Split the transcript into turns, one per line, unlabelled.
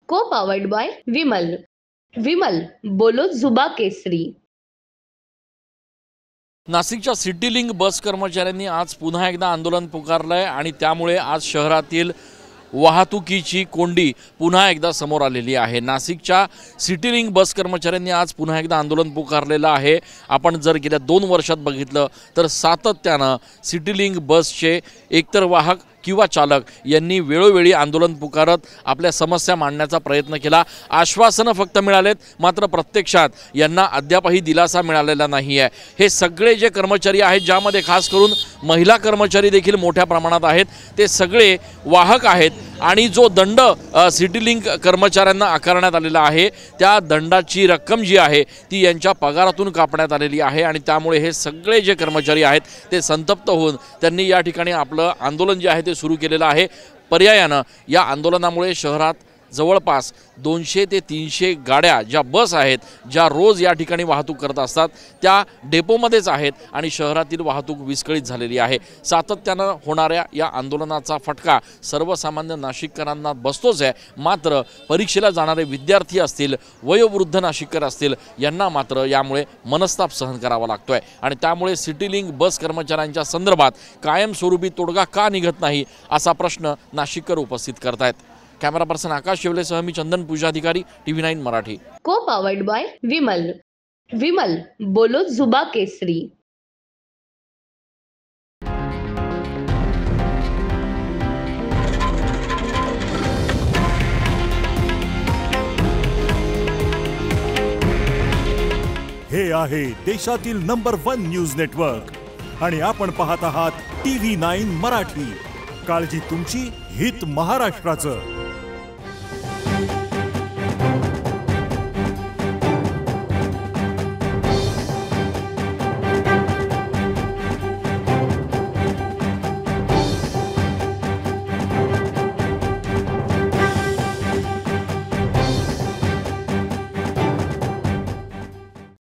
को powered by Vimal. Vimal बोलो जुबा केसरी।
नाशिकच्या सिटी लिंक बस कर्मचाऱ्यांनी आज पुन्हा एकदा आंदोलन पुकारलंय आणि त्यामुळे आज शहरातील वाहतुकीची कोंडी पुन्हा एकदा समोर आलेली आहे। नाशिकच्या सिटी लिंक बस कर्मचाऱ्यांनी आज पुन्हा एकदा आंदोलन पुकारलेलं आहे। आपण जर गेल्या 2 वर्षात बघितलं तर सातत्यानं सिटी लिंक बसचे एकतर वाहक किंवा चालक यांनी वेळोवेळी आंदोलन पुकारत आपल्या समस्या मांडण्याचा प्रयत्न केला। आश्वासनं फक्त मिळालेत, मात्र प्रत्यक्षात यांना अद्यापही दिलासा मिळालेला नाही आहे। हे सगळे जे कर्मचारी आहेत, ज्यामध्ये खास करून महिला कर्मचारी देखील मोठ्या प्रमाणात आहेत, ते सगळे वाहक आहेत आणि जो दंड सिटी लिंक कर्मचाऱ्यांना आकारण्यात आलेला आहे त्या दंडाची रक्कम जी आहे ती यांच्या पगारातून कापण्यात आलेली आहे आणि त्यामुळे हे सगळे जे कर्मचारी आहेत ते संतप्त होऊन त्यांनी या ठिकाणी आपलं आंदोलन जे आहे ते सुरू केलेलं आहे। पर्यायानं या आंदोलनामुळे शहरात जवळपास 200 ते 300 गाड्या ज्या बस आहेत, ज्या रोज या ठिकाणी वाहतूक करत असतात, त्या डेपोमध्येच आहेत आणि शहरातील वाहतूक विस्कळीत झालेली आहे। सातत्यानं होणाऱ्या या आंदोलनाचा फटका सर्वसामान्य नाशिककरांना बसतोच आहे, मात्र परीक्षेला जाणारे विद्यार्थी असतील, वयोवृद्ध नाशिककर असतील, यांना मात्र यामुळे मनस्ताप सहन करावा लागतोय आणि त्यामुळे सिटी लिंक बस कर्मचाऱ्यांच्या संदर्भात कायमस्वरूपी तोडगा का निघत नाही असा प्रश्न नाशिककर उपस्थित करतायत। कैमरा पर्सन आकाश शिवलेसह मी चंदन पूजाधिकारी, TV9 मराठी।
को पावर्ड बाय विमल। विमल बोलो जुबा केसरी।
हे आहे देशातील नंबर 1 न्यूज नेटवर्क आणि आपण पाहत आहात TV9 मराठी। काळजी तुमची, हित महाराष्ट्राचं।